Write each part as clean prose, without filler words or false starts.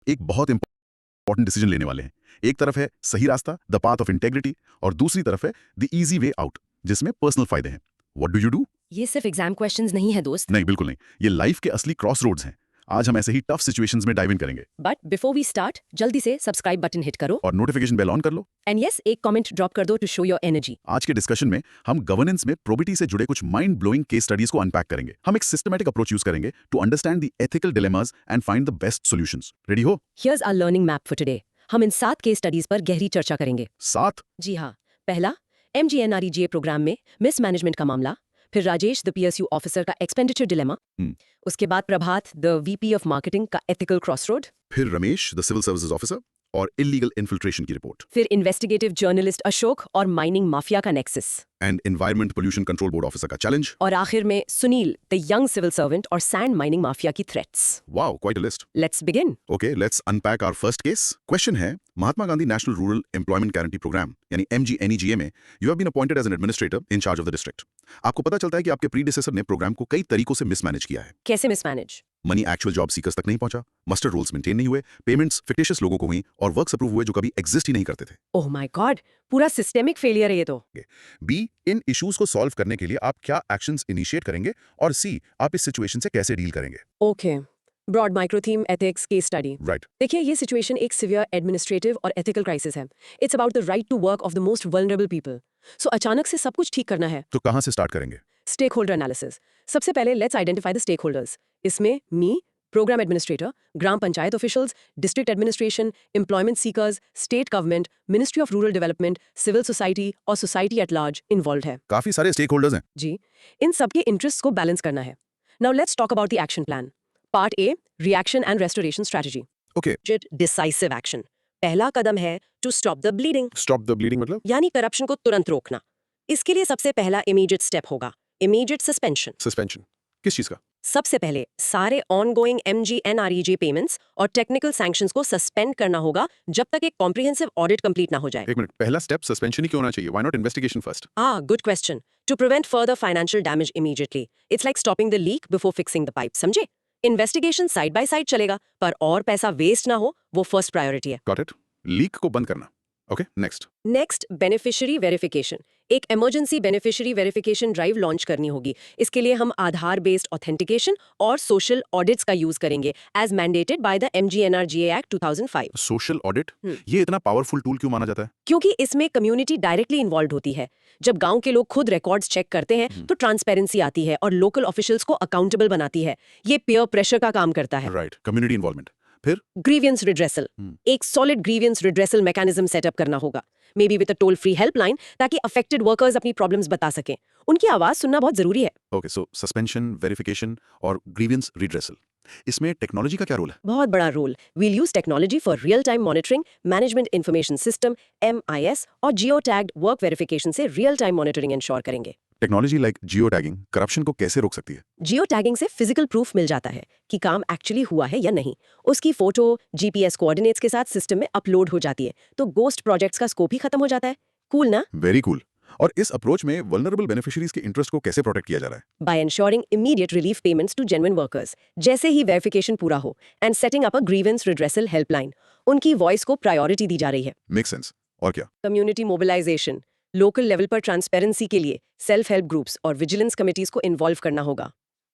एक बहुत important decision लेने वाले हैं। एक तरफ है सही रास्ता, द पाथ ऑफ इंटेग्रिटी, और दूसरी तरफ है द इजी वे आउट, जिसमें पर्सनल फायदे हैं। What do you do? ये सिर्फ एग्जाम क्वेश्चंस नहीं है दोस्त। नहीं, बिल्कुल नहीं। ये लाइफ के असली क्रॉस रोड्स हैं। आज हम ऐसे ही टफ सिचुएशंस में डाइव इन करेंगे। बट बिफोर वी स्टार्ट जल्दी से सब्सक्राइब बटन हिट करो और नोटिफिकेशन बेल ऑन कर लो। एंड यस एक कमेंट ड्रॉप कर दो टू शो योर एनर्जी। आज के डिस्कशन में हम गवर्नेंस में प्रोबिटी से जुड़े कुछ माइंड ब्लोइंग केस स्टडीज को अनपैक करेंगे। हम एक सिस्टमैटिक अप्रोच यूज करेंगे to understand the ethical dilemmas and find the best solutions. Ready हो? Here's our learning map for today. हम इन 7 केस स्टडीज पर गहरी चर्चा करेंगे। 7? जी हाँ। पहला, MGNREGA प्रोग्राम में मिसमैनेजमेंट का मामला। फिर राजेश द PSU ऑफिसर का एक्सपेंडिचर डिलेमा। उसके बाद Prabhat the VP of marketing का एथिकल क्रॉसरोड। फिर Ramesh the civil services officer और इलीगल इन्फिल्ट्रेशन की रिपोर्ट। फिर इन्वेस्टिगेटिव जर्नलिस्ट अशोक और माइनिंग माफिया का nexus. And environment pollution control board officer का चैलेंज। और आखिर में Sunil the young civil servant और सैंड माइनिंग माफिया की threats. Wow, quite a list. Let's begin. Okay, let's unpack our first case. Question है, Mahatma Gandhi national rural employment guarantee program यानी MGNEGA में you have been appointed as an administrator in charge of the district. आपको पता चलता है कि आपके predecessor ने प्रोग्राम को कई तरीकों से मिसमैनेज किया है। कैसे mismanage? Money actual job seekers तक नहीं पहुंचा, मस्टर रोल्स मेंटेन नहीं हुए, पेमेंट्स फिक्टिशियस लोगों को हुई और वर्क्स अप्रूव हुए जो कभी एग्जिस्ट ही नहीं करते थे। ओह माय गॉड, पूरा सिस्टेमिक फेलियर है ये तो। बी, इन इश्यूज को सॉल्व करने के लिए आप क्या एक्शंस इनिशिएट करेंगे, और सी, आप इस सिचुएशन से कैसे डील करेंगे। Okay, broad micro theme ethics case study. Right. देखिए, ये सिचुएशन एक सिवियर एडमिनिस्ट्रेटिव और एथिकल क्राइसिस है। It's about the right to work of the most vulnerable people. So अचानक से सब कुछ ठीक करना है। तो कहां से स्टार्ट करेंगे? Stakeholder analysis. सबसे पहले let's identify the stakeholders. इसमें me, program administrator, gram panchayat officials, district administration, employment seekers, state government, ministry of rural development, civil society और सोसाइटी एट लार्ज इन्वॉल्व है। काफी सारे स्टेक होल्डर्स हैं। जी, इन सबके इंटरेस्ट को बैलेंस करना है। Now let's talk about the action plan. Part A, reaction and restoration strategy. Okay. Decisive action. पहला कदम है to stop the bleeding. Stop the bleeding मतलब? यानी करप्शन को तुरंत रोकना। इसके लिए सबसे पहला इमीडिएट स्टेप होगा इमीडिएट सस्पेंशन। सस्पेंशन किस चीज का? सबसे पहले सारे ऑनगोइंग MGNREGA पेमेंट्स और टेक्निकल सैंक्शंस को सस्पेंड करना होगा जब तक एक कॉम्प्रिहेंसिव ऑडिट कंप्लीट ना हो जाए। एक मिनट, पहला स्टेप सस्पेंशन ही क्यों होना चाहिए? Why not investigation first? Good question. To prevent further financial damage immediately. It's like stopping the leak before fixing the pipe, समझे? इन्वेस्टिगेशन साइड बाय साइड चलेगा, पर और पैसा वेस्ट ना हो वो फर्स्ट प्रायोरिटी है। Got it. लीक को बंद करना। Okay, next, beneficiary verification. एक emergency beneficiary verification drive launch करनी होगी। इसके लिए हम आधार बेस्ड ऑथेंटिकेशन और सोशल ऑडिट्स का यूज करेंगे as mandated by the MGNREGA act 2005। Social audit, ये इतना पावरफुल टूल क्यों माना जाता है? क्योंकि इसमें कम्युनिटी डायरेक्टली इन्वॉल्व होती है। जब गांव के लोग खुद रिकॉर्ड्स चेक करते हैं तो ट्रांसपेरेंसी आती है और लोकल ऑफिशियल्स को अकाउंटेबल बनाती है। ये पीयर प्रेशर का काम करता है। Right, community involvement. फिर ग्रीवियंस रिड्रेसल। एक solid grievance redressal mechanism setup करना होगा, maybe with a toll free helpline, ताकि अफेक्टेड वर्कर्स अपनी प्रॉब्लम्स बता सकें। उनकी आवाज सुनना बहुत जरूरी है। ओके, सो सस्पेंशन, वेरिफिकेशन और ग्रीवियंस रिड्रेसल, इसमें टेक्नोलॉजी का क्या रोल है? बहुत बड़ा role. We'll use technology for real time monitoring, management information system MIS और जियो टैग्ड वर्क वेरिफिकेशन से रियल टाइम मॉनिटरिंग इंश्योर करेंगे। Technology like geo tagging corruption को कैसे रोक सकती है? जियो टैगिंग से फिजिकल प्रूफ मिल जाता है कि काम एक्चुअली हुआ है या नहीं। उसकी फोटो GPS कोऑर्डिनेट्स के साथ सिस्टम में अपलोड हो जाती है, तो गोस्ट प्रोजेक्ट्स का स्कोप ही खत्म हो जाता है। कूल ना? Very cool. और इस अप्रोच में वल्नरेबल बेनिफिशियरीज के इंटरेस्ट को कैसे प्रोटेक्ट किया जा रहा है? By ensuring immediate relief payments to genuine workers जैसे ही वेरिफिकेशन पूरा हो, and setting up a grievance redressal helpline. उनकी वॉइस को प्रायोरिटी दी जा रही है। Make sense. और क्या? Community mobilisation. लोकल लेवल पर ट्रांसपेरेंसी के लिए सेल्फ हेल्प ग्रुप्स और विजिलेंस कमिटीज को इन्वॉल्व करना होगा,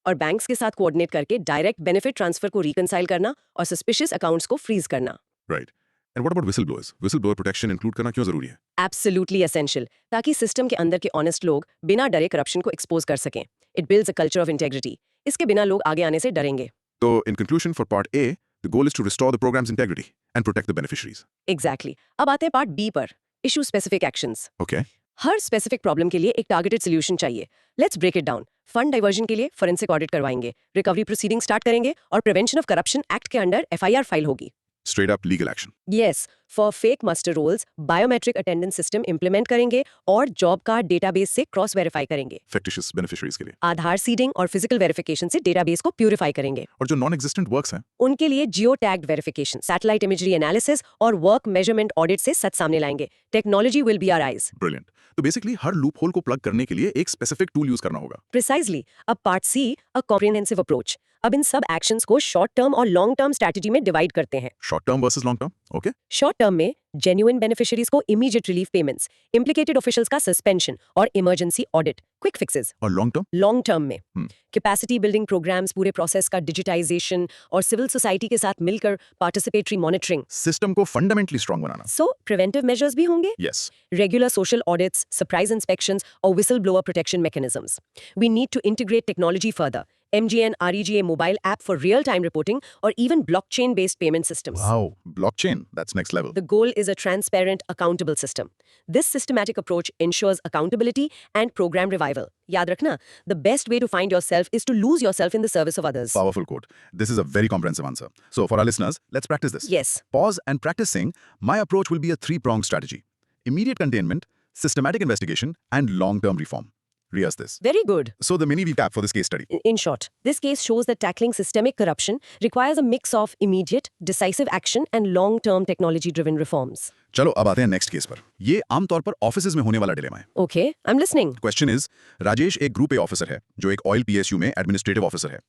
और बैंक्स के साथ कोऑर्डिनेट करके डायरेक्ट बेनिफिट ट्रांसफर को रिकंसाइल करना और सस्पिशियस अकाउंट्स को फ्रीज करना। Right. And what about whistle blowers? Whistle blower protection include करना क्यों जरूरी है? एब्सोल्युटली एसेंशियल, ताकि सिस्टम के अंदर के ऑनेस्ट लोग बिना डरे करप्शन को एक्सपोज कर सकें। It builds a culture of integrity. इसके बिना लोग आगे आने से डरेंगे। तो in conclusion for part A, the goal is to restore the programme's integrity and protect the beneficiaries. Exactly. अब आते हैं पार्ट बी पर, इशू स्पेसिफिक एक्शंस। ओके। हर स्पेसिफिक प्रॉब्लम के लिए एक टारगेटेड सोल्यूशन चाहिए। Let's break it down. Fund diversion के लिए फोरेंसिक ऑडिट करवाएंगे, रिकवरी प्रोसीडिंग स्टार्ट करेंगे और प्रिवेंशन ऑफ करप्शन एक्ट के अंडर FIR फाइल होगी। Straight up legal action. Yes, for fake muster rolls biometric attendance system implement करेंगे और job card database से क्रॉस वेरीफाई करेंगे। फिक्टिशियस बेनिफिशियरीज के लिए आधार सीडिंग और फिजिकल वेरिफिकेशन से डेटाबेस को प्यूरिफाई करेंगे। और जो नॉन एग्जिस्टेंट वर्क्स हैं उनके लिए geo tagged verification, satellite imagery analysis और वर्क मेजरमेंट ऑडिट से सच सामने लाएंगे। Technology will be our eyes. Brilliant. तो बेसिकली हर लूप होल को प्लग करने के लिए एक स्पेसिफिक टूल यूज करना होगा। प्रिसाइजली। अब part C, a comprehensive approach. अब इन सब एक्शंस को शॉर्ट टर्म और लॉन्ग टर्म स्ट्रैटेजी में डिवाइड करते हैं। Short term versus long term, okay. Short term में जेन्युइन बेनिफिशियरीज को immediate relief payments, implicated officials का सस्पेंशन और इमरजेंसी ऑडिट, क्विक फिक्सेस। और लॉन्ग टर्म? लॉन्ग टर्म में कैपेसिटी बिल्डिंग प्रोग्राम्स, पूरे प्रोसेस का डिजिटाइजेशन और सिविल सोसाइटी के साथ मिलकर पार्टिसिपेटरी मॉनिटरिंग। सिस्टम को फंडामेंटली स्ट्रांग बनाना। सो प्रिवेंटिव मेजर्स भी होंगे, yes. regular social audits, surprise inspections, or whistleblower protection mechanisms. We need to integrate technology further. MGN REGA mobile app for real-time reporting or even blockchain-based payment systems. Wow, blockchain, that's next level. The goal is a transparent, accountable system. This systematic approach ensures accountability and program revival. Yaad rakhna, the best way to find yourself is to lose yourself in the service of others. Powerful quote. This is a very comprehensive answer. So for our listeners, let's practice this. Yes. Pause and practice saying, my approach will be a three-pronged strategy. Immediate containment, systematic investigation, and long-term reform. Rehearse this. Very good. So the mini recap for this case study. In short, this case shows that tackling systemic corruption requires a mix of immediate, decisive action and long-term technology-driven reforms. चलो अब आते हैं next case पर। ये आमतौर पर offices में होने वाला डिलेमा है। Okay, I'm listening. Question is, Rajesh एक ग्रुप ए ऑफिसर है जो एक ऑयल पीएसयू में एडमिनिस्ट्रेटिव ऑफिसर है।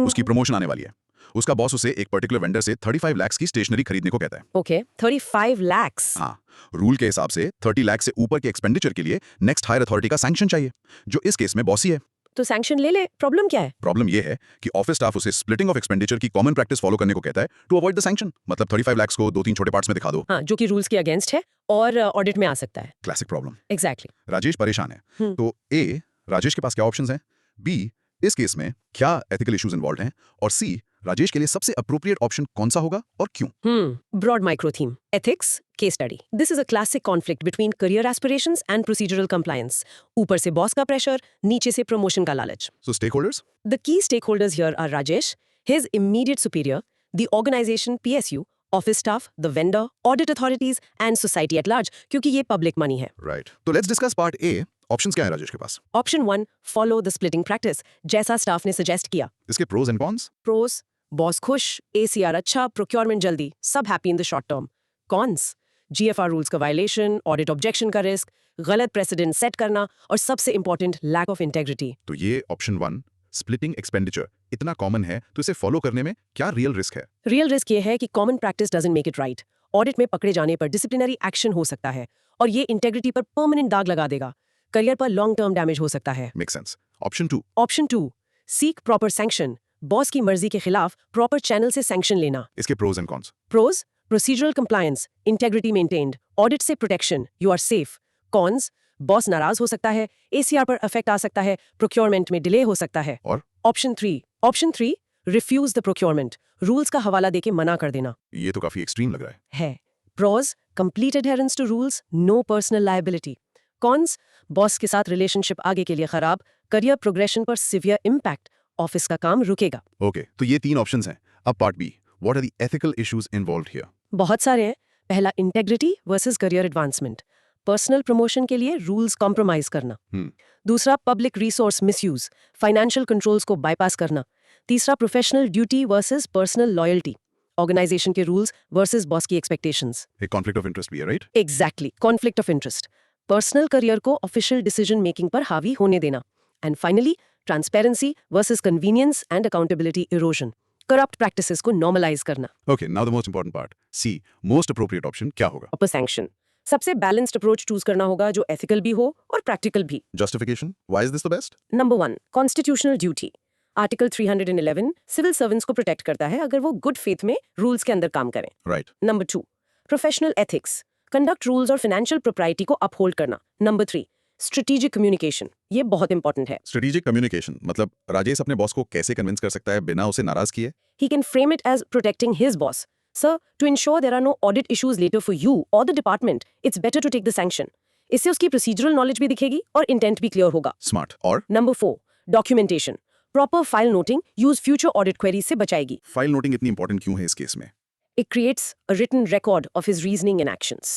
उसकी प्रमोशन आने वाली है। उसका बॉस उसे एक पर्टिकुलर वेंडर से 35 लाख की स्टेशनरी खरीदने को कहता है। Okay, 35 lakhs. हाँ, रूल के हिसाब से 30 लाख से ऊपर के एक्सपेंडिचर के लिए नेक्स्ट हायर अथॉरिटी का सैंक्शन चाहिए, जो इस केस में बॉस ही है। तो सैंक्शन ले ले, प्रॉब्लम क्या है? प्रॉब्लम ये है कि ऑफिस स्टाफ उसे स्प्लिटिंग ऑफ एक्सपेंडिचर की कॉमन प्रैक्टिस फॉलो करने को कहता है टू अवॉइड द सैंक्शन। मतलब 35 लाख को 2-3 छोटे पार्ट्स में दिखा दो। हाँ, जो कि रूल्स के अगेंस्ट है और ऑडिट में आ सकता है। Classic problem. एग्जैक्टली। राजेश परेशान है। तो ए, राजेश के पास क्या ऑप्शंस हैं? बी, इस केस में क्या एथिकल इश्यूज इन्वॉल्व हैं? और सी, राजेश के लिए सबसे अप्रोप्रिएट ऑप्शन कौन सा होगा और क्यों? Broad micro theme. Ethics, case study. This is a classic conflict between career aspirations and procedural compliance. ऊपर से बॉस का प्रेशर, नीचे से प्रमोशन का लालच. So stakeholders? The key stakeholders here are Rajesh, his immediate superior, the organization PSU, office staff, the vendor, audit authorities, and society at large, क्योंकि ये public money है. Right. तो let's discuss part A. Options क्या है राजेश के पास? Option 1, follow the splitting practice, जैसा staff ने सजेस्ट किया. इसके pros and cons? Pros, boss खुश, ACR अच्छा, प्रोक्योरमेंट जल्दी, सब happy in the short term. Cons, GFR rules का वायलेशन, ऑडिट ऑब्जेक्शन का रिस्क, गलत प्रेसिडेंट सेट करना और सबसे इंपॉर्टेंट लैक ऑफ इंटेग्रिटी. तो ये ऑप्शन 1, स्प्लिटिंग एक्सपेंडिचर, इतना कॉमन है तो इसे फॉलो करने में क्या रियल रिस्क है? रियल रिस्क ये है कि common practice doesn't make it right. Audit में पकड़े जाने पर डिसिप्लिनरी एक्शन हो सकता है और ये इंटेग्रिटी पर परमानेंट दाग लगा देगा. करियर पर लॉन्ग टर्म डैमेज हो सकता है. Make sense. Option 2. Option 2, seek proper sanction, boss की मर्जी के खिलाफ प्रॉपर चैनल से सैंक्शन लेना. इसके pros and cons? Pros, procedural compliance, integrity maintained, audit से protection, you are safe. Cons, boss नाराज हो सकता है, ACR पर अफेक्ट आ सकता है, procurement में डिले हो सकता है. और Option 3, refuse the procurement, rules का हवाला देके मना कर देना. ये तो काफी एक्सट्रीम लग रहा है। Pros, complete adherence to rules, no personal liability. Cons, boss के साथ रिलेशनशिप आगे के लिए खराब, करियर प्रोग्रेशन पर सिवियर इम्पैक्ट, ऑफिस का काम रुकेगा. ओके, तो ये 3 ऑप्शंस हैं। अब part B, what are the ethical issues involved here? बहुत सारे हैं. पहला, integrity versus career advancement, personal promotion के लिए रूल्स कॉम्प्रोमाइज करना. दूसरा, public resource misuse, financial controls को बाईपास करना. तीसरा, professional duty versus personal loyalty, organisation के रूल्स वर्सेस बॉस की एक्सपेक्टेशंस. एक कॉन्फ्लिक्ट ऑफ इंटरेस्ट भी है, right? Exactly, conflict of interest, personal career को ऑफिशियल डिसीजन मेकिंग पर हावी होने देना. And finally, transparency versus convenience and accountability erosion, corrupt practices को नॉर्मलाइज करना. Okay, now the most important part, C, most appropriate option क्या होगा? Proper sanction, सबसे बैलेंस्ड अप्रोच चूज करना होगा जो एथिकल भी हो और प्रैक्टिकल भी. Justification, why is this the best? Number 1, constitutional duty. Article 311 civil servants को प्रोटेक्ट करता है अगर वो गुड फेथ में रूल्स के अंदर काम करें. Right. Number 2, professional ethics, conduct rules और फाइनेंशियल प्रोप्राइटी को अपहोल्ड करना. नंबर 3, स्ट्रेटेजिक कम्युनिकेशन, ये बहुत इंपॉर्टेंट है. स्ट्रेटेजिक कम्युनिकेशन मतलब राजेश अपने बॉस को कैसे कन्विंस कर सकता है बिना उसे नाराज किए? He can frame it as protecting his boss. Sir, to ensure there are no audit issues later for you or the department, it's better to take the sanction. इससे उसकी procedural knowledge भी दिखेगी और intent भी clear होगा. Smart. और Number 4, documentation. Proper file noting, use future audit queries से बचाएगी. File noting इतनी इंपॉर्टेंट क्यों है इस केस में? It creates a written record of his reasoning and actions.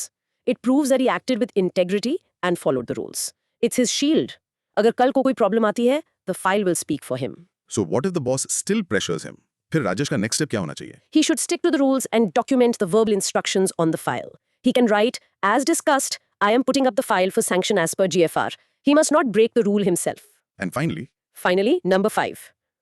It proves that he acted with integrity and followed the rules. It's his shield. अगर कल को कोई problem आती है, the file will speak for him. So what if the boss still pressures him? फिर राजेश का next step क्या होना चाहिए? He should stick to the rules and document the verbal instructions on the file. He can write, as discussed, I am putting up the file for sanction as per GFR. He must not break the rule himself. And finally, Finally, number 5,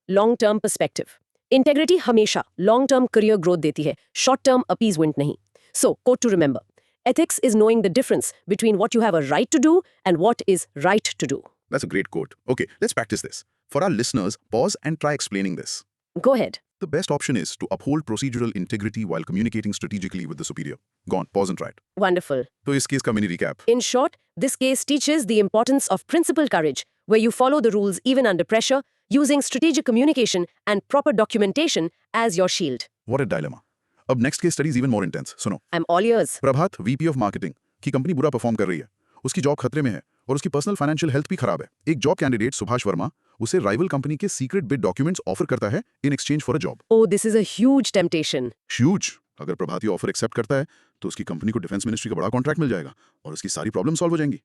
long-term perspective. Integrity हमेशा long term career growth देती है, short term appeasement नहीं. So quote to remember, ethics is knowing the difference between what you have a right to do and what is right to do. That's a great quote. Okay, let's practice this. For our listeners, pause and try explaining this. Go ahead. The best option is to uphold procedural integrity while communicating strategically with the superior. Go on, pause and try it. Wonderful. तो इस case का mini recap. In short, this case teaches the importance of principled courage, where you follow the rules even under pressure, using strategic communication and proper documentation as your shield. What a dilemma. अब next case study is even more intense. सुनो. I'm all ears. Prabhat VP of Marketing की company बुरा perform कर रही है. उसकी job खतरे में है और उसकी पर्सनल फाइनेंशियल हेल्थ भी खराब है. एक जॉब कैंडिडेट सुभाष वर्मा उसे राइवल कंपनी के सीक्रेट बिड डॉक्यूमेंट्स ऑफर करता है in exchange for a job. Oh, this is a huge temptation. Huge. अगर प्रभात ये ऑफर एक्सेप्ट करता है तो उसकी कंपनी को डिफेंस मिनिस्ट्री का बड़ा कॉन्ट्रैक्ट मिल जाएगा और उसकी सारी प्रॉब्लम सॉल्व हो जाएंगी.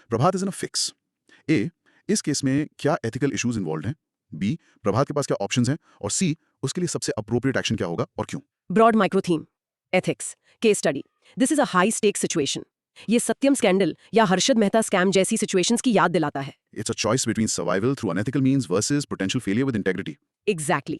प्रभात इज इन अ फिक्स. ए, इस केस में क्या एथिकल इश्यूज इन्वॉल्व हैं? बी, प्रभात के पास क्या ऑप्शंस हैं? और सी, उसके लिए सबसे अप्रोप्रिएट एक्शन क्या होगा और क्यों? Broad micro theme. Ethics. Case study. This is a high stake situation. ये सत्यम स्कैंडल या हर्षद मेहता स्कैम जैसी सिचुएशंस की याद दिलाता है. It's a choice between survival through unethical means versus potential failure with integrity. Exactly.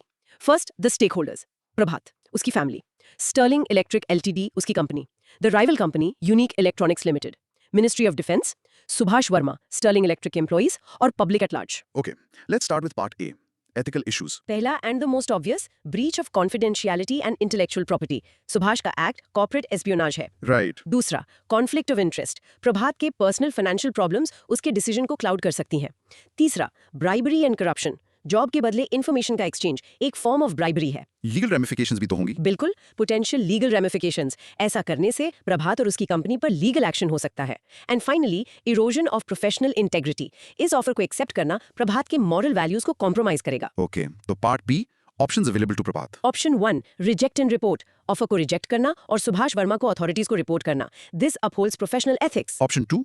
First, the stakeholders. प्रभात, उसकी family. Sterling Electric Ltd, उसकी company. The rival company, Unique Electronics Limited. Ministry of Defense, Subhash Verma, Sterling Electric employees और public at large. Okay, let's start with part A. Ethical issues. पहला and the most obvious, breach of confidentiality and intellectual property. Subhash का act corporate espionage है. Right. दूसरा, conflict of interest. प्रभात के personal financial problems उसके decision को cloud कर सकती हैं. तीसरा, ब्राइबरी एंड करप्शन. जॉब के बदले इंफॉर्मेशन का एक्सचेंज एक फॉर्म ऑफ ब्राइबरी है. Legal ramifications भी तो होंगी. बिल्कुल, पोटेंशियल लीगल रेमिफिकेशंस. ऐसा करने से प्रभात और उसकी कंपनी पर लीगल एक्शन हो सकता है. And finally, erosion of professional integrity. इस ऑफर को एक्सेप्ट करना प्रभात के मॉरल वैल्यूज को कॉम्प्रोमाइज करेगा. Okay, तो part B, options available to Prabhat. Option 1, reject and report. Offer को रिजेक्ट करना और सुभाष वर्मा को अथॉरिटीज को रिपोर्ट करना. This upholds professional ethics. Option 2,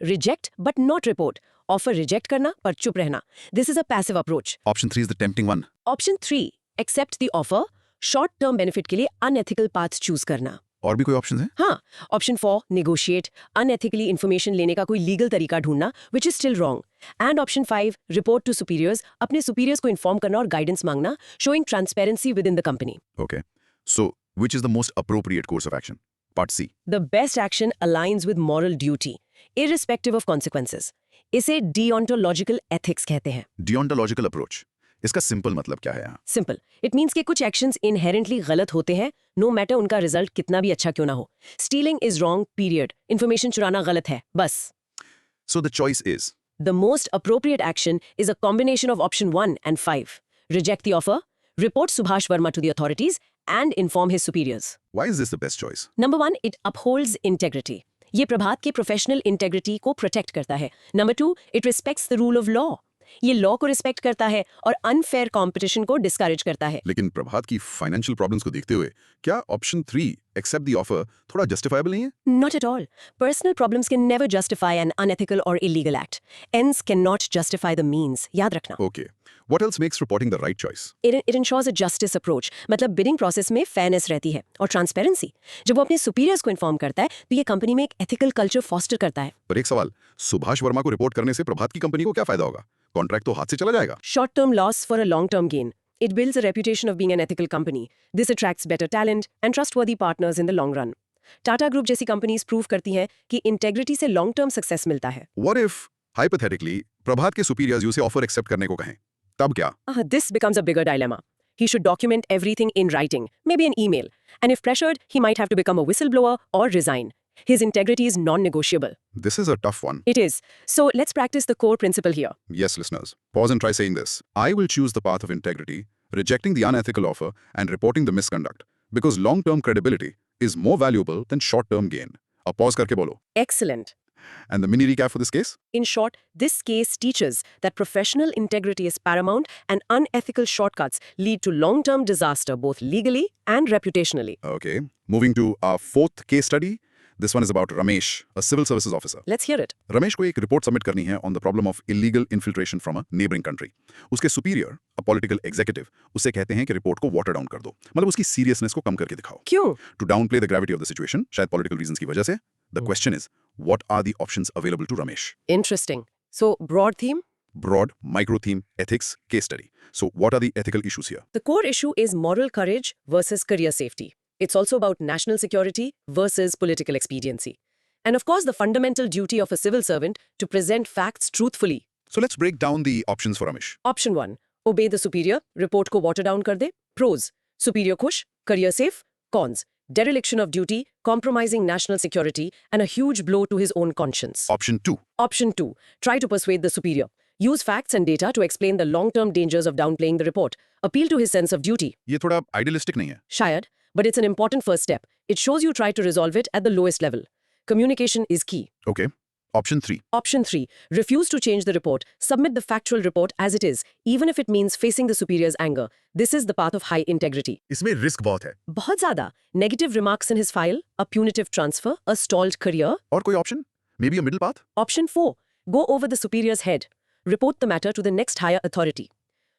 reject but not report. Offer reject करना पर चुप रहना. This is a passive approach. option 3 is the tempting one. Option 3, accept the offer. Short term benefit के लिए अनएथिकल पाथ चूज करना. और भी कोई ऑप्शन है? हाँ, ऑप्शन 4, नेगोशिएट. अनएथिकली इन्फॉर्मेशन लेने का कोई लीगल तरीका ढूंढना, which is still wrong. And option 5, report to superiors. अपने सुपीरियर्स को इन्फॉर्म करना और गाइडेंस मांगना, showing transparency within the company. Okay, so which is the most appropriate course of action? Part C. The best action aligns with moral duty, irrespective of consequences. इसे deontological ethics कहते हैं. Deontological approach. इसका simple मतलब क्या है यहाँ? Simple, it means कि कुछ एक्शंस इनहेरेंटली गलत होते हैं, नो मैटर उनका रिजल्ट कितना भी अच्छा क्यों ना हो. Stealing is wrong, period. Information चुराना गलत है, बस. So the choice is The most appropriate action is a combination of option 1 and 5. Reject the offer, report Subhash Verma to the authorities, and inform his superiors. why is this the best choice? Number 1, it upholds integrity. ये प्रभात के professional integrity को protect करता है. Number 2, it respects the rule of law. ये law को respect करता है और अनफेयर कंपटीशन को डिस्करेज करता है. लेकिन प्रभात की फाइनेंशियल प्रॉब्लम्स को देखते हुए क्या ऑप्शन 3 एक्सेप्ट द ऑफर थोड़ा जस्टिफाइबल नहीं है? Not at all. Personal problems can never justify an unethical or illegal act. Ends cannot justify the means. याद रखना. Okay, what else makes reporting the right choice? It ensures a justice approach. मतलब bidding process में fairness रहती है और transparency. जब वो अपने सुपीरियर्स को इन्फॉर्म करता है तो ये कंपनी में एक एथिकल कल्चर फॉस्टर करता है. पर एक सवाल, सुभाष वर्मा को रिपोर्ट करने से प्रभात की कंपनी को क्या फायदा होगा? कॉन्ट्रैक्ट तो हाथ से चला जाएगा. Short term loss for a long term gain. It builds a reputation of being an ethical company. This attracts better talent and trustworthy partners in the long run. Tata group जैसी कंपनीज प्रूव करती हैं कि integrity से long term success मिलता है. What if hypothetically प्रभात के superiors उसे offer accept करने को कहें? तब क्या? This becomes a bigger dilemma. He should document everything in writing, maybe an email. And if pressured, he might have to become a whistleblower or resign. His integrity is non-negotiable. This is a tough one. It is. So let's practice the core principle here. Yes, listeners, pause and try saying this. I will choose the path of integrity, rejecting the unethical offer and reporting the misconduct, because long-term credibility is more valuable than short-term gain. Ab pause karke bolo. Excellent. And the mini recap for this case? In short, this case teaches that professional integrity is paramount and unethical shortcuts lead to long-term disaster both legally and reputationally. Okay, moving to our fourth case study. This one is about Ramesh, a civil services officer. Let's hear it. Ramesh को एक report submit करनी है on the problem of illegal infiltration from a neighbouring country. उसके superior, a political executive, उससे कहते हैं कि report को वाटर डाउन कर दो, मतलब उसकी सीरियसनेस को कम करके दिखाओ. क्यों? To downplay the gravity of the situation, शायद पॉलिटिकल रीजंस की वजह से. The question is, what are the options available to Ramesh? Interesting. So, broad theme? broad, micro-theme, ethics, case study. So what are the ethical issues here? The core issue is moral courage versus career safety. It's also about national security versus political expediency. And of course, the fundamental duty of a civil servant to present facts truthfully. So let's break down the options for Amish. Option 1. Obey the superior, report ko water down kar de. Pros. Superior khush, career safe. Cons. Dereliction of duty, compromising national security, and a huge blow to his own conscience. Option 2. Option 2. Try to persuade the superior. Use facts and data to explain the long-term dangers of downplaying the report. Appeal to his sense of duty. ये थोड़ा idealistic नहीं है. Shayad, but it's an important first step. It shows you try to resolve it at the lowest level. Communication is key. Okay. Option 3. Option 3. Refuse to change the report. Submit the factual report as it is, even if it means facing the superior's anger. This is the path of high integrity. इसमें risk बहुत है. बहुत ज़्यादा. Negative remarks in his file, a punitive transfer, a stalled career. और कोई option? Maybe a middle path? Option 4. Go over the superior's head. Report the matter to the next higher authority.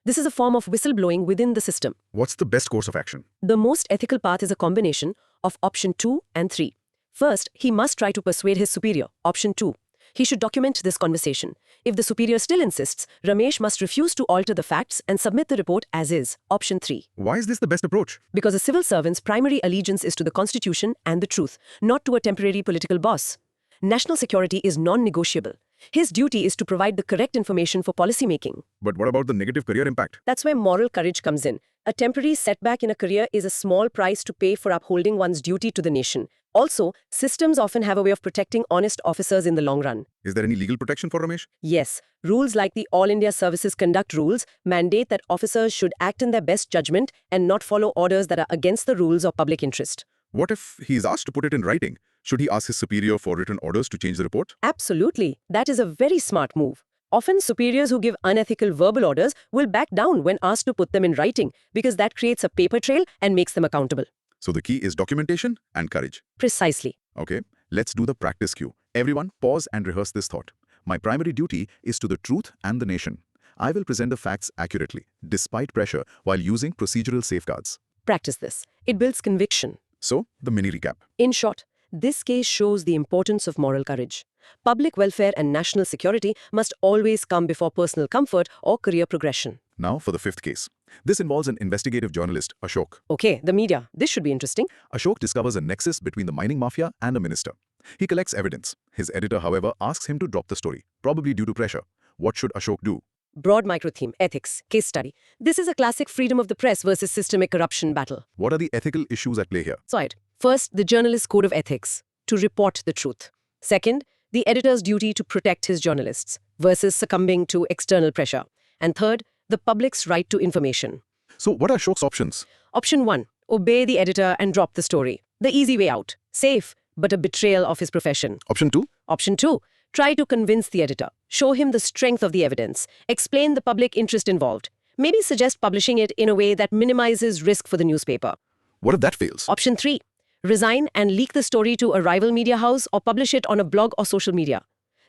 This is a form of whistleblowing within the system. What's the best course of action? The most ethical path is a combination of option 2 and 3. First, he must try to persuade his superior. Option 2. He should document this conversation. If the superior still insists, Ramesh must refuse to alter the facts and submit the report as is. Option 3. Why is this the best approach? Because a civil servant's primary allegiance is to the constitution and the truth, not to a temporary political boss. National security is non-negotiable. His duty is to provide the correct information for policy making. But what about the negative career impact? That's where moral courage comes in. A temporary setback in a career is a small price to pay for upholding one's duty to the nation. Also, systems often have a way of protecting honest officers in the long run. Is there any legal protection for Ramesh? Yes, rules like the All India Services Conduct Rules mandate that officers should act in their best judgment and not follow orders that are against the rules or public interest. What if he is asked to put it in writing? Should he ask his superior for written orders to change the report? Absolutely. That is a very smart move. Often, superiors who give unethical verbal orders will back down when asked to put them in writing because that creates a paper trail and makes them accountable. So the key is documentation and courage. Precisely. Okay, let's do the practice cue. Everyone, pause and rehearse this thought. My primary duty is to the truth and the nation. I will present the facts accurately, despite pressure, while using procedural safeguards. Practice this. It builds conviction. So, the mini recap. In short, this case shows the importance of moral courage. Public welfare and national security must always come before personal comfort or career progression. Now for the fifth case. This involves an investigative journalist, Ashok. Okay, the media. This should be interesting. Ashok discovers a nexus between the mining mafia and a minister. He collects evidence. His editor, however, asks him to drop the story, probably due to pressure. What should Ashok do? Broad micro-theme, ethics, case study. This is a classic freedom of the press versus systemic corruption battle. What are the ethical issues at play here? Right. First, the journalist's code of ethics, to report the truth. Second, the editor's duty to protect his journalists versus succumbing to external pressure. And third, the public's right to information. So what are Ashok's options? Option 1, obey the editor and drop the story. The easy way out. Safe, but a betrayal of his profession. Option 2? Option 2, try to convince the editor. Show him the strength of the evidence. Explain the public interest involved. Maybe suggest publishing it in a way that minimizes risk for the newspaper. What if that fails? Option 3, resign and leak the story to a rival media house or publish it on a blog or social media.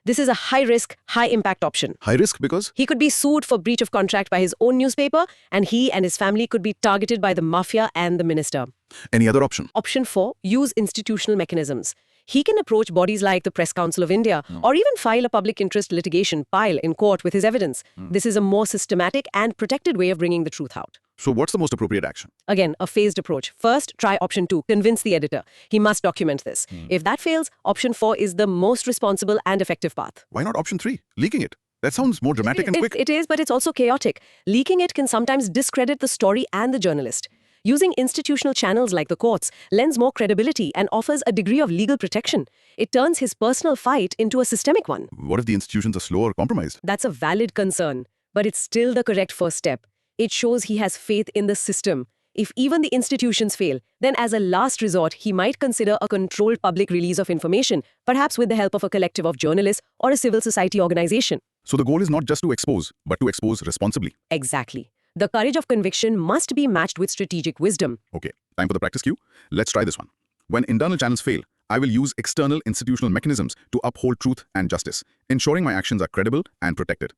This is a high-risk, high-impact option. High risk because? He could be sued for breach of contract by his own newspaper, and he and his family could be targeted by the mafia and the minister. Any other option? Option 4, use institutional mechanisms. He can approach bodies like the Press Council of India or even file a public interest litigation pile in court with his evidence. This is a more systematic and protected way of bringing the truth out. So what's the most appropriate action? Again, a phased approach. First, try option 2, convince the editor. He must document this. If that fails, option 4 is the most responsible and effective path. Why not option 3? Leaking it. That sounds more dramatic and quick. It is, but it's also chaotic. Leaking it can sometimes discredit the story and the journalist. Using institutional channels like the courts lends more credibility and offers a degree of legal protection. It turns his personal fight into a systemic one. What if the institutions are slow or compromised? That's a valid concern, but it's still the correct first step. It shows he has faith in the system. If even the institutions fail, then as a last resort, he might consider a controlled public release of information, perhaps with the help of a collective of journalists or a civil society organization. So the goal is not just to expose, but to expose responsibly. Exactly. The courage of conviction must be matched with strategic wisdom. Okay, time for the practice cue. Let's try this one. When internal channels fail, I will use external institutional mechanisms to uphold truth and justice, ensuring my actions are credible and protected.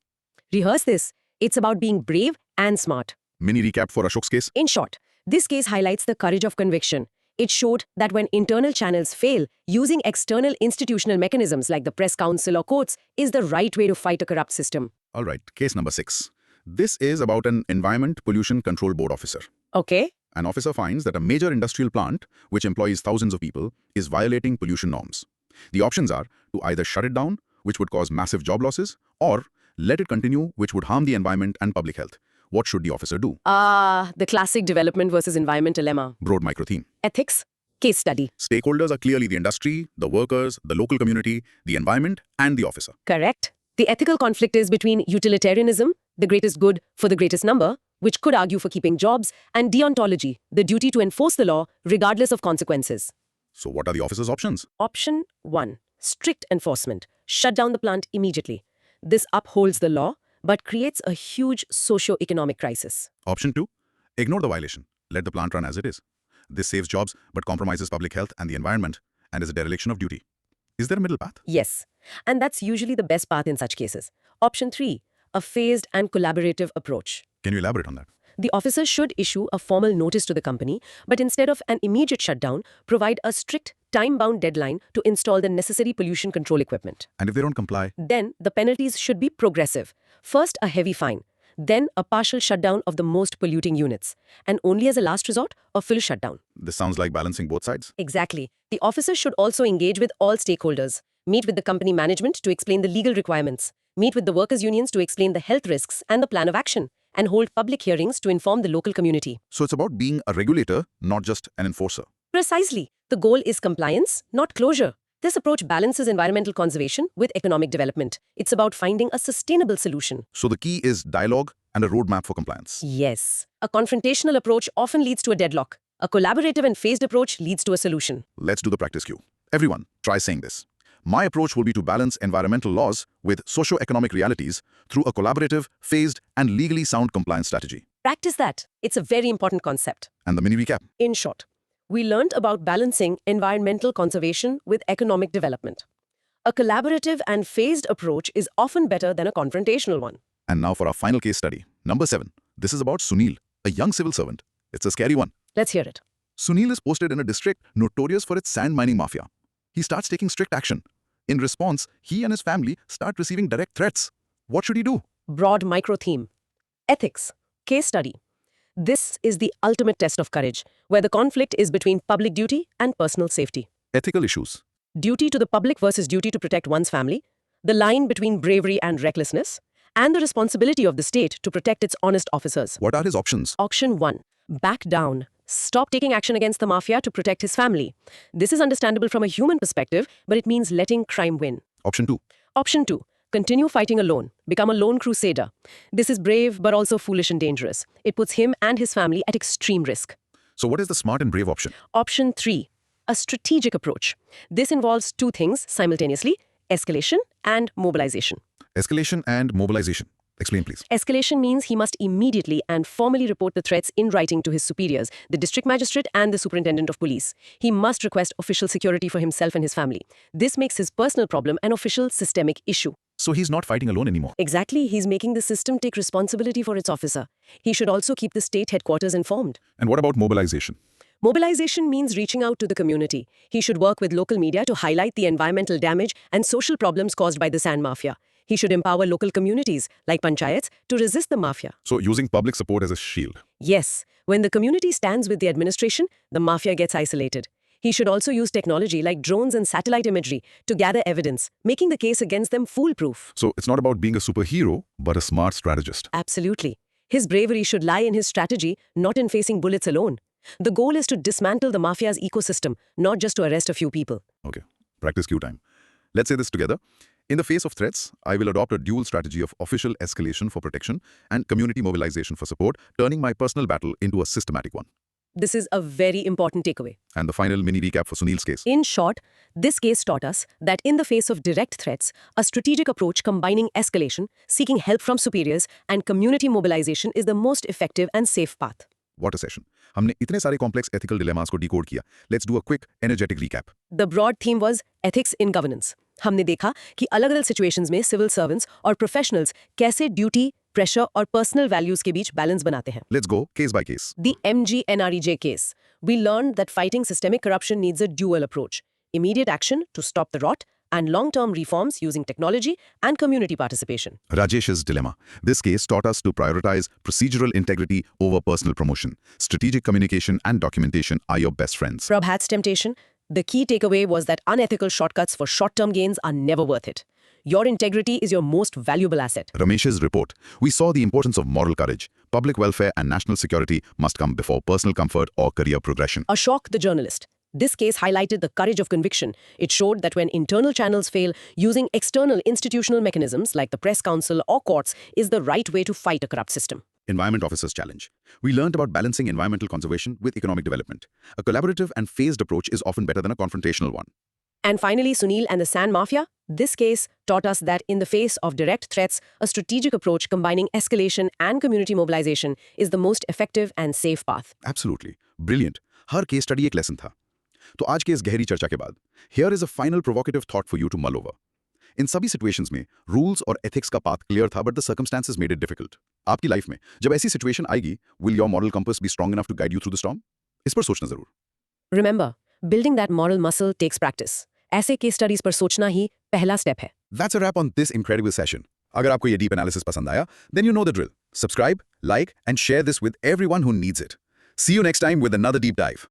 Rehearse this. It's about being brave and smart. Mini recap for Ashok's case. In short, this case highlights the courage of conviction. It showed that when internal channels fail, using external institutional mechanisms like the Press Council or courts is the right way to fight a corrupt system. All right, case number 6. This is about an Environment Pollution Control Board officer. Okay. An officer finds that a major industrial plant, which employs thousands of people, is violating pollution norms. The options are to either shut it down, which would cause massive job losses, or let it continue, which would harm the environment and public health. What should the officer do? The classic development versus environment dilemma. Broad micro theme. Ethics. Case study. Stakeholders are clearly the industry, the workers, the local community, the environment, and the officer. Correct. The ethical conflict is between utilitarianism, the greatest good for the greatest number, which could argue for keeping jobs, and deontology, the duty to enforce the law regardless of consequences. So what are the officer's options? Option 1. Strict enforcement. Shut down the plant immediately. This upholds the law, but creates a huge socio-economic crisis. Option 2. Ignore the violation. Let the plant run as it is. This saves jobs but compromises public health and the environment and is a dereliction of duty. Is there a middle path? Yes, and that's usually the best path in such cases. Option 3. A phased and collaborative approach. Can you elaborate on that? The officer should issue a formal notice to the company, but instead of an immediate shutdown, provide a strict, time-bound deadline to install the necessary pollution control equipment. And if they don't comply? Then, the penalties should be progressive. First, a heavy fine. Then, a partial shutdown of the most polluting units. And only as a last resort, a full shutdown. This sounds like balancing both sides. Exactly. The officer should also engage with all stakeholders. Meet with the company management to explain the legal requirements. Meet with the workers' unions to explain the health risks and the plan of action. And hold public hearings to inform the local community. So it's about being a regulator, not just an enforcer. Precisely. The goal is compliance, not closure. This approach balances environmental conservation with economic development. It's about finding a sustainable solution. So the key is dialogue and a roadmap for compliance. Yes. A confrontational approach often leads to a deadlock. A collaborative and phased approach leads to a solution. Let's do the practice cue. Everyone, try saying this. My approach will be to balance environmental laws with socio-economic realities through a collaborative, phased, and legally sound compliance strategy. Practice that. It's a very important concept. And the mini recap. In short, we learned about balancing environmental conservation with economic development. A collaborative and phased approach is often better than a confrontational one. And now for our final case study. Number 7. This is about Sunil, a young civil servant. It's a scary one. Let's hear it. Sunil is posted in a district notorious for its sand mining mafia. He starts taking strict action. In response, he and his family start receiving direct threats. What should he do? Broad micro theme. Ethics. Case study. This is the ultimate test of courage, where the conflict is between public duty and personal safety. Ethical issues. Duty to the public versus duty to protect one's family, the line between bravery and recklessness, and the responsibility of the state to protect its honest officers. What are his options? Option 1. Back down. Stop taking action against the mafia to protect his family. This is understandable from a human perspective, but it means letting crime win. Option 2. Option 2. Continue fighting alone. Become a lone crusader. This is brave, but also foolish and dangerous. It puts him and his family at extreme risk. So what is the smart and brave option? Option 3. A strategic approach. This involves two things simultaneously: escalation and mobilization. Escalation and mobilization. Explain, please. Escalation means he must immediately and formally report the threats in writing to his superiors, the district magistrate and the superintendent of police. He must request official security for himself and his family. This makes his personal problem an official systemic issue. So he's not fighting alone anymore. Exactly, he's making the system take responsibility for its officer. He should also keep the state headquarters informed. And what about mobilization? Mobilization means reaching out to the community. He should work with local media to highlight the environmental damage and social problems caused by the sand mafia. He should empower local communities, like panchayats, to resist the mafia. So using public support as a shield. Yes, when the community stands with the administration, the mafia gets isolated. He should also use technology like drones and satellite imagery to gather evidence, making the case against them foolproof. So it's not about being a superhero, but a smart strategist. Absolutely. His bravery should lie in his strategy, not in facing bullets alone. The goal is to dismantle the mafia's ecosystem, not just to arrest a few people. Okay, practice cue time. Let's say this together. In the face of threats, I will adopt a dual strategy of official escalation for protection and community mobilization for support, turning my personal battle into a systematic one. This is a very important takeaway. And the final mini recap for Sunil's case. In short, this case taught us that in the face of direct threats, a strategic approach combining escalation, seeking help from superiors, and community mobilization is the most effective and safe path. What a session. हमने इतने सारे complex ethical dilemmas को decode किया. Let's do a quick, energetic recap. The broad theme was ethics in governance. हमने देखा कि अलग-अलग situations में civil servants और professionals कैसे duty, pressure और personal values के बीच balance बनाते हैं. Let's go case by case. The MGNREJ case. We learned that fighting systemic corruption needs a dual approach. Immediate action to stop the rot and long-term reforms using technology and community participation. Rajesh's dilemma. This case taught us to prioritize procedural integrity over personal promotion. Strategic communication and documentation are your best friends. Prabhat's temptation? The key takeaway was that unethical shortcuts for short-term gains are never worth it. Your integrity is your most valuable asset. Ramesh's report. We saw the importance of moral courage. Public welfare and national security must come before personal comfort or career progression. Ashok, the journalist. This case highlighted the courage of conviction. It showed that when internal channels fail, using external institutional mechanisms like the press council or courts is the right way to fight a corrupt system. Environment Officers Challenge. We learned about balancing environmental conservation with economic development. A collaborative and phased approach is often better than a confrontational one. And finally, Sunil and the Sand Mafia. This case taught us that in the face of direct threats, a strategic approach combining escalation and community mobilization is the most effective and safe path. Absolutely. Brilliant. Her case study एक lesson था. तो आज के इस गहरी चर्चा के बाद, here is a final provocative thought for you to mull over. इन सभी सिचुएशंस में रूल्स और एथिक्स का पाथ क्लियर था, but the circumstances made it difficult. आपकी लाइफ में जब ऐसी सिचुएशन आएगी, will your moral compass be strong enough to guide you through the storm? इस पर सोचना जरूर. Remember, building that moral muscle takes practice. ऐसे केस स्टडीज पर सोचना ही पहला स्टेप है. That's a wrap on this incredible session. अगर आपको ये डीप एनालिसिस पसंद आया, then you know the drill. Subscribe, like, and share this with everyone who needs it. See you next time with another deep dive.